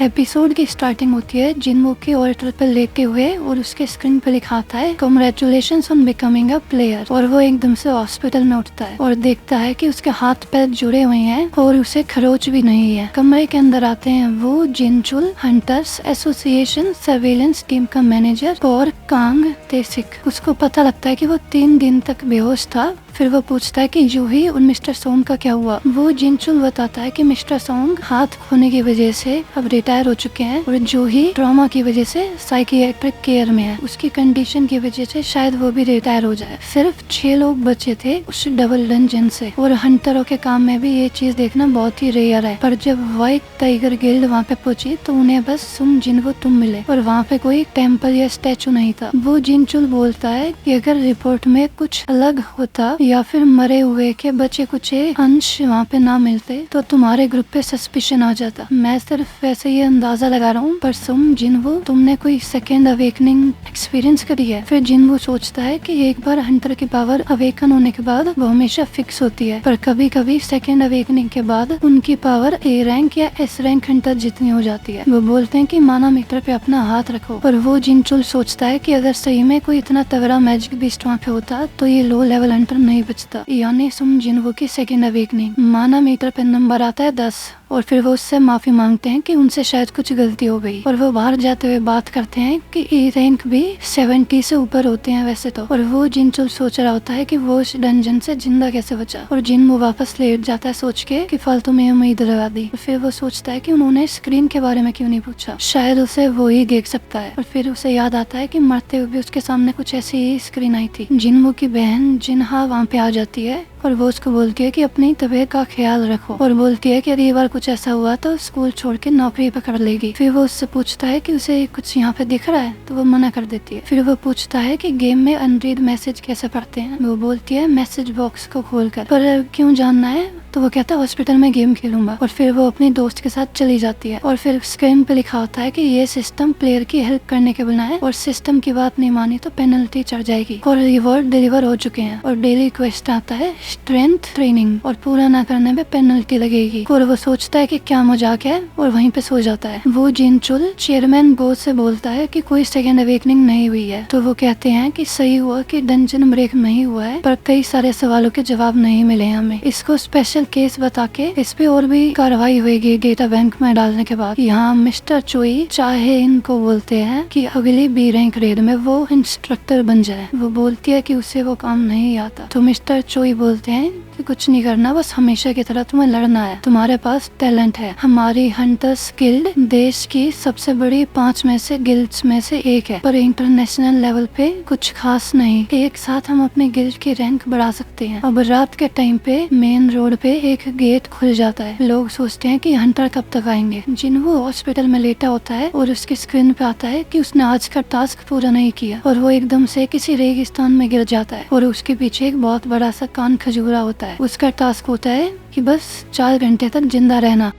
Episode की starting होती है जिनवू के ऑल्टर पर लेटे हुए और उसके स्क्रीन पर लिखा आता है congratulations on becoming a player. और वो एकदम से हॉस्पिटल में उठता है और देखता है कि उसके हाथ पैर जुड़े हुए हैं और उसे खरोच भी नहीं है। कमरे के अंदर आते हैं वो जिनचुल, हंटर्स एसोसिएशन सर्वेलेंस टीम का मैनेजर और कांग तेसिक। उसको पता लगता है कि वो 3 दिन तक बेहोश था। फिर वो पूछता है कि जूही और मिस्टर सोंग का क्या हुआ। वो जिनचुल बताता है कि मिस्टर सोंग हाथ खोने की वजह से अब रिटायर हो चुके हैं और जूही ट्रॉमा की वजह से साइकियाट्रिक केयर में है। उसकी कंडीशन की वजह से शायद वो भी रिटायर हो जाए। सिर्फ 6 लोग बचे थे उस डबल डंजन से और हंटरों के काम में भी ये चीज देखना बहुत ही रेयर है। पर जब व्हाइट टाइगर गिल्ड वहाँ पे पहुंची तो उन्हें बस सुम जिनवू तुम मिले और वहाँ पे कोई टेम्पल या स्टैचू नहीं था। वो जिनचुल बोलता है कि अगर रिपोर्ट में कुछ अलग होता या फिर मरे हुए के बचे कुछ अंश वहाँ पे ना मिलते तो तुम्हारे ग्रुप पे सस्पिशन आ जाता। मैं सिर्फ वैसे ही अंदाजा लगा रहा हूँ। पर सुम जिनवू तुमने कोई सेकेंड अवेकनिंग एक्सपीरियंस करी है। फिर जिनवू सोचता है कि एक बार हंटर की पावर अवेकन होने के बाद वो हमेशा फिक्स होती है, पर कभी कभी सेकेंड अवेकनिंग के बाद उनकी पावर ए रैंक या एस रैंक हंटर जितनी हो जाती है। वो बोलते हैं कि मानामीटर पे अपना हाथ रखो। पर वो जिनचुल सोचता है कि अगर सही में कोई इतना तगड़ा मैजिक बीस्ट वहाँ पे होता तो ये लो लेवल हंटर नहीं बचता। यानी सुम जिनवू की सेकेंड अवेकनिंग। मानामीटर पे नंबर आता है 10 और फिर वो उससे माफी मांगते हैं कि उनसे शायद कुछ गलती हो गई। और वो बाहर जाते हुए बात करते हैं कि ए रैंक भी 70 से ऊपर होते हैं वैसे तो। और वो जिनचुल सोच रहा होता है कि वो उस डंजन से जिंदा कैसे बचा। और जिनवू वापस लेट जाता है सोच के कि फालतू में उम्मीद लगा दी। और फिर वो सोचता है कि उन्होंने स्क्रीन के बारे में क्यों नहीं पूछा, शायद उसे वो ही देख सकता है। और फिर उसे याद आता है कि मरते हुए भी उसके सामने कुछ ऐसी ही स्क्रीन आई थी। जिनवू की बहन जिनहा वहाँ पे आ जाती है और वो उसको बोलती है कि अपनी तबीयत का ख्याल रखो और बोलती है कि अगली बार कुछ ऐसा हुआ तो स्कूल छोड़ के नौकरी पकड़ लेगी। फिर वो उससे पूछता है कि उसे कुछ यहाँ पे दिख रहा है तो वो मना कर देती है। फिर वो पूछता है कि गेम में अनरीड मैसेज कैसे पढ़ते हैं। वो बोलती है मैसेज बॉक्स को खोलकर। पर क्यों जानना है तो वो कहता है हॉस्पिटल में गेम खेलूंगा। और फिर वो अपनी दोस्त के साथ चली जाती है और फिर स्क्रीन पे लिखा होता है कि ये सिस्टम प्लेयर की हेल्प करने के बिना है और सिस्टम की बात नहीं मानी तो पेनल्टी चढ़ जाएगी और रिवॉर्ड डिलीवर हो चुके हैं। और डेली क्वेस्ट आता है स्ट्रेंथ ट्रेनिंग और पूरा ना करने पे पेनल्टी लगेगी। और वो सोचता है कि क्या मजाक है और वहीं पे सो जाता है। वो जिनचुल चेयरमैन गो से बोलता है कि कोई सेकेंड अवेकनिंग नहीं हुई है। तो वो कहते हैं कि सही हुआ कि डंजन ब्रेक नहीं हुआ है पर कई सारे सवालों के जवाब नहीं मिले हमें। इसको स्पेशल केस बता के इस पे और भी कार्रवाई होगी डेटा बैंक में डालने के बाद। यहाँ मिस्टर चोई चाहे इनको बोलते हैं कि अगली बी रैंक रेड में वो इंस्ट्रक्टर बन जाए। वो बोलती है कि उसे वो काम नहीं आता। तो मिस्टर चोई बोलते हैं कि कुछ नहीं करना, बस हमेशा की तरह तुम्हें लड़ना है, तुम्हारे पास टैलेंट है। हमारी हंटर्स गिल्ड देश की सबसे बड़ी 5 में से गिल्ड्स में से एक है पर इंटरनेशनल लेवल पे कुछ खास नहीं। एक साथ हम अपने गिल्ड की रैंक बढ़ा सकते हैं। अब रात के टाइम पे मेन रोड पे एक गेट खुल जाता है। लोग सोचते हैं कि हंटर कब तक आएंगे। जिनवू हॉस्पिटल में लेटा होता है और उसकी स्क्रीन पे आता है कि उसने आज का टास्क पूरा नहीं किया और वो एकदम से किसी रेगिस्तान में गिर जाता है और उसके पीछे एक बहुत बड़ा सा कान खजूरा होता है। उसका टास्क होता है कि बस 4 घंटे तक जिंदा रहना।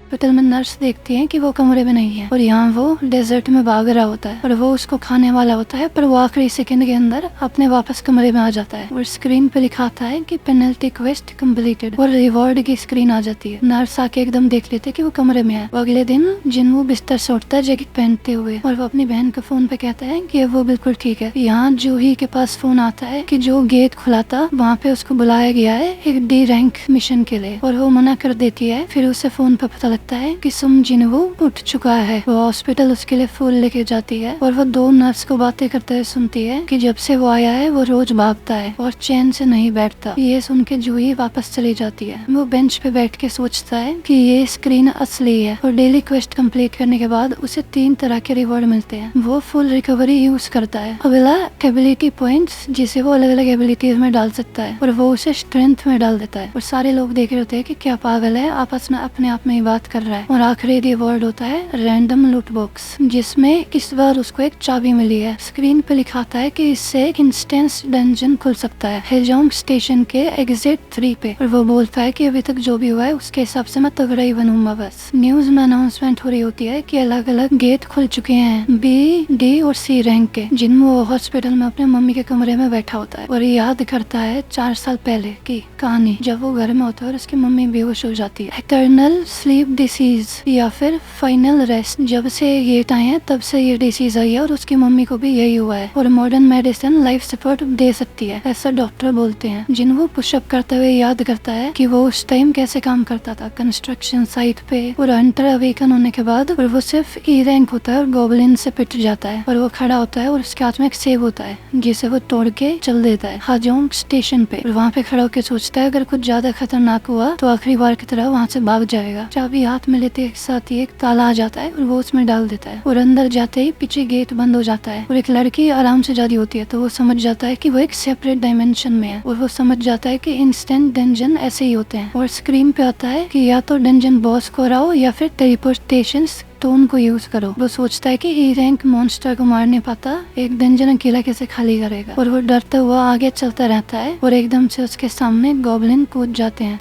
हॉस्पिटल में नर्स देखती है कि वो कमरे में नहीं है और यहाँ वो डेजर्ट में भाग रहा होता है और वो उसको खाने वाला होता है पर वो आखिरी सेकंड के अंदर अपने वापस कमरे में आ जाता है और स्क्रीन पे लिखा आता है कि पेनल्टी क्वेस्ट कंप्लीटेड और रिवॉर्ड की स्क्रीन आ जाती है। नर्स आके एकदम देख लेते कि वो कमरे में है। वो अगले दिन जिनवू बिस्तर से उठता है जैकेट पहनते हुए और वो अपनी बहन के फोन पे कहता है कि वो बिल्कुल ठीक है। यहाँ जूही के पास फोन आता है कि जो गेट खुला था वहाँ पे उसको बुलाया गया है एक डी रैंक मिशन के लिए और वो मना कर देती है। फिर उसे फोन पे पता लगता है कि सुम जिनवू उठ चुका है। वो हॉस्पिटल उसके लिए फूल लेके जाती है और वो 2 नर्स को बातें करते हुए सुनती है कि जब से वो आया है वो रोज भागता है और चैन से नहीं बैठता। ये सुन के जूही वापस चली जाती है। वो बेंच पे बैठ के सोचता है कि ये स्क्रीन असली है और डेली क्वेस्ट कंप्लीट करने के बाद उसे 3 तरह के रिवॉर्ड मिलते हैं। वो फुल रिकवरी यूज करता है। अगला एबिलिटी पॉइंट्स जिसे वो अलग अलग एबिलिटीज में डाल सकता है और वो उसे स्ट्रेंथ में डाल देता है। और सारे लोग देख रहे होते हैं कि क्या पागल है, आपस में अपने आप में ही बात कर रहा है। और आखिरी रिवॉर्ड होता है रैंडम लूट बॉक्स जिसमें इस बार उसको एक चाबी मिली है। स्क्रीन पे लिखा था है कि इससे इंस्टेंस डंजन खुल सकता है हेजोंग स्टेशन के एग्जिट 3 पे। और वो बोलता है कि अभी तक जो भी हुआ है उसके हिसाब से मैं तगड़ा ही बनूंगा। बस न्यूज में अनाउंसमेंट हो रही होती है कि अलग अलग गेट खुल चुके हैं बी, डी और सी रैंक के। जिनवू हॉस्पिटल में अपने मम्मी के कमरे में बैठा होता है और याद करता है 4 साल पहले की कहानी जब वो घर में होता है और उसकी मम्मी बेहोश हो जाती है। इटर्नल स्लीप डिसीज या फिर फाइनल रेस्ट। जब से ये आए हैं तब से ये डिसीज आई है और उसकी मम्मी को भी यही हुआ है और मॉडर्न मेडिसिन लाइफ सपोर्ट दे सकती है, ऐसा डॉक्टर बोलते हैं। जिन्हों पुशअप करते हुए याद करता है कि वो उस टाइम कैसे काम करता था कंस्ट्रक्शन साइट पे, और अंडर अवेकन होने के बाद और वो सिर्फ ई रैंक होता है और गॉबलिन से पिट जाता है और वो खड़ा होता है और उसके हाथ में एक सेब होता है जिसे वो तोड़ के चल देता है हाजोंग स्टेशन पे। और वहाँ पे खड़ा होकर सोचता है अगर कुछ ज्यादा खतरनाक हुआ तो आखिरी बार की तरह वहाँ से भाग जाएगा। चाबी हाथ में लेते एक साथ ही एक ताला आ जाता है और वो उसमें डाल देता है और अंदर जाते ही पीछे गेट बंद हो जाता है और एक लड़की आराम से जा रही होती है तो वो समझ जाता है कि वो एक सेपरेट डायमेंशन में है और वो समझ जाता है कि इंस्टेंट डंजन ऐसे ही होते हैं। और स्क्रीन पे आता है कि या तो डंजन बॉस को हराओ या फिर टेलीपोर्टेशन स्टोन को यूज करो। वो सोचता है कि ई रैंक मॉन्स्टर को मार नहीं पाता, एक डंजन अकेला कैसे खाली करेगा, और वो डरता हुआ आगे चलता रहता है और एकदम से उसके सामने गॉबलिन कूद जाते हैं।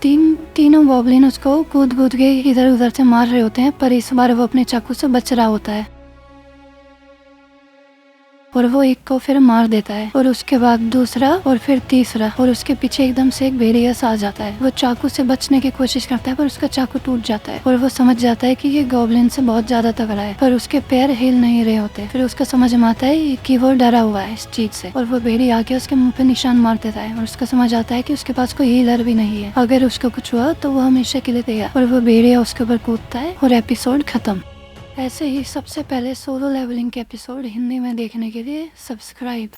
तीनों गॉबलिन उसको कूद कूद के इधर उधर से मार रहे होते हैं पर इस बार वो अपने चाकू से बच रहा होता है और वो एक को फिर मार देता है और उसके बाद दूसरा और फिर तीसरा और उसके पीछे एकदम से एक भेड़िया सा आ जाता है। वो चाकू से बचने की कोशिश करता है पर उसका चाकू टूट जाता है और वो समझ जाता है कि ये गॉबलिन से बहुत ज्यादा तगड़ा है पर उसके पैर हिल नहीं रहे होते। फिर उसका समझ में आता है कि वो डरा हुआ है इस चीज से और वो भेड़ी आके उसके मुंह पे निशान मार देता है और उसका समझ आता है कि उसके पास कोई हीलर भी नहीं है, अगर उसको कुछ हुआ तो वो हमेशा के लिए तैयार। और वो भेड़िया उसके ऊपर कूदता है और एपिसोड खत्म। ऐसे ही सबसे पहले सोलो लेवलिंग के एपिसोड हिंदी में देखने के लिए सब्सक्राइब।